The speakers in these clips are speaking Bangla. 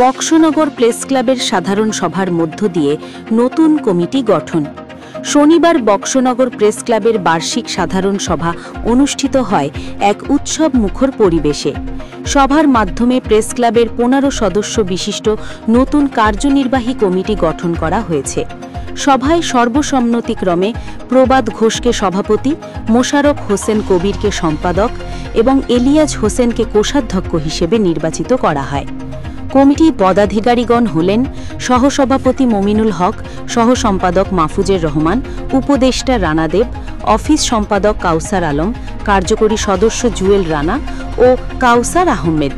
বক্সনগর প্রেস ক্লাবের সাধারণ সভার মধ্য দিয়ে নতুন কমিটি গঠন। শনিবার বক্সনগর প্রেস ক্লাবের বার্ষিক সাধারণ সভা অনুষ্ঠিত হয় এক উৎসব মুখর পরিবেশে। সভার মাধ্যমে প্রেস ক্লাবের 15 সদস্য বিশিষ্ট নতুন কার্যনির্বাহী কমিটি গঠন করা হয়েছে। সভায় সর্বসম্মতিক্রমে প্রবাদ ঘোষকে সভাপতি, মোশাররফ হোসেন কবিরকে সম্পাদক এবং এলিয়াজ হোসেনকে কোষাধ্যক্ষ হিসেবে নির্বাচিত করা হয়। কমিটির পদাধিকারীগণ হলেন সহসভাপতি মমিনুল হক, সহসম্পাদক মাহফুজুর রহমান, উপদেষ্টা রানা দেব, অফিস সম্পাদক কাউসার আলম, কার্যকরী সদস্য জুয়েল রানা ও কাউসার আহমেদ।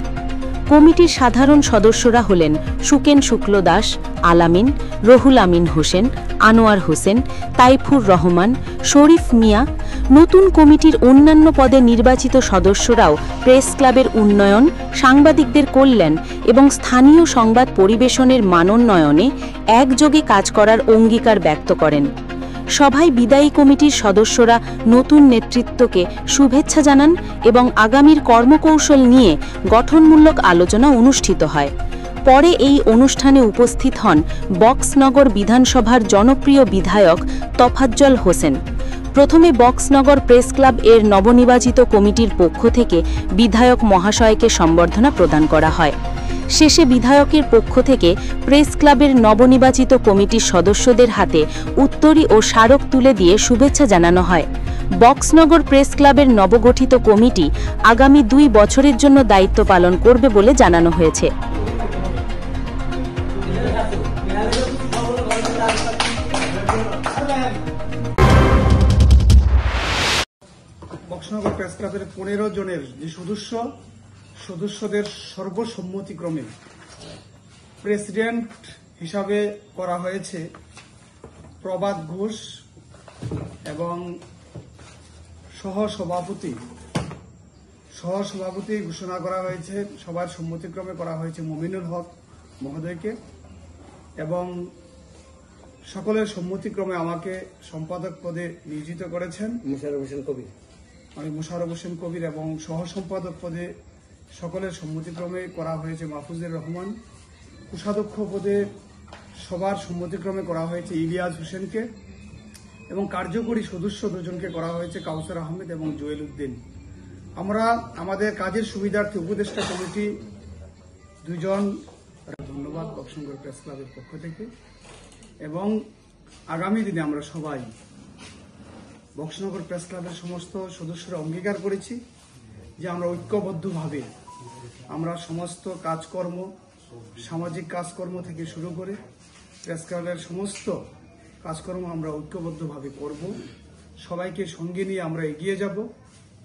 কমিটির সাধারণ সদস্যরা হলেন সুকেন শুক্ল দাস, আলামিন, রহুল আমিন হোসেন, আনোয়ার হোসেন, তাইফুর রহমান, শরীফ মিয়া। নতুন কমিটির অন্যান্য পদে নির্বাচিত সদস্যরাও প্রেস ক্লাবের উন্নয়ন, সাংবাদিকদের কল্যাণ এবং স্থানীয় সংবাদ পরিবেশনের মানোন্নয়নে একযোগে কাজ করার অঙ্গীকার ব্যক্ত করেন। সভায় বিদায়ী কমিটির সদস্যরা নতুন নেতৃত্বকে শুভেচ্ছা জানান এবং আগামীর কর্মকৌশল নিয়ে গঠনমূলক আলোচনা অনুষ্ঠিত হয়। পরে এই অনুষ্ঠানে উপস্থিত হন বক্সনগর বিধানসভার জনপ্রিয় বিধায়ক তফাজ্জল হোসেন। প্রথমে বক্সনগর প্রেস ক্লাব এর নবনির্বাচিত কমিটির পক্ষ থেকে বিধায়ক মহাশয়কে সম্বর্ধনা প্রদান করা হয়। শেষে বিধায়কের পক্ষ থেকে প্রেস ক্লাবের নবনির্বাচিত কমিটির সদস্যদের হাতে উত্তরী ও স্মারক তুলে দিয়ে শুভেচ্ছা জানানো হয়। বক্সনগর প্রেস ক্লাবের নবগঠিত কমিটি আগামী 2 বছরের জন্য দায়িত্ব পালন করবে বলে জানানো হয়েছে। বক্সনগর প্রেস ক্লাবের 15 জনের যে সদস্যদের সর্বসম্মতিক্রমে প্রেসিডেন্ট হিসাবে করা হয়েছে প্রবাদ ঘোষ এবং সহসভাপতি ঘোষণা করা হয়েছে, সবার সম্মতিক্রমে করা হয়েছে মমিনুল হক মহোদয়কে, এবং সকলের সম্মতিক্রমে আমাকে সম্পাদক পদে নিয়োজিত করেছেন মোশাররফ হোসেন কবির, এবং সহ সম্পাদক পদে সকলের সম্মতিক্রমে করা হয়েছে মাহফুজুর রহমান। কোষাধ্যক্ষ পদে সবার সম্মতিক্রমে করা হয়েছে ইলিয়াজ হোসেনকে, এবং কার্যকরী সদস্য 2 জনকে করা হয়েছে কাউসার আহমেদ এবং জুয়েল উদ্দিন। আমরা আমাদের কাজের সুবিধার্থে উপদেষ্টা কমিটি 2 জন, ধন্যবাদ বক্সনগর প্রেস ক্লাবের পক্ষ থেকে। এবং আগামী দিনে আমরা সবাই বক্সনগর প্রেস ক্লাবের সমস্ত সদস্যরা অঙ্গীকার করেছি যে আমরা ঐক্যবদ্ধভাবে আমরা সমস্ত কাজকর্ম, সামাজিক কাজকর্ম থেকে শুরু করে প্রেস ক্লাবের সমস্ত কাজকর্ম আমরা ঐক্যবদ্ধভাবে করব। সবাইকে সঙ্গে নিয়ে আমরা এগিয়ে যাব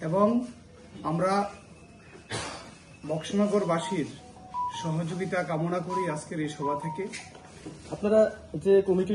এবং আমরা বক্সনগরবাসীর সহযোগিতা কামনা করি আজকের এই সভা থেকে। আপনারা যে কমিটি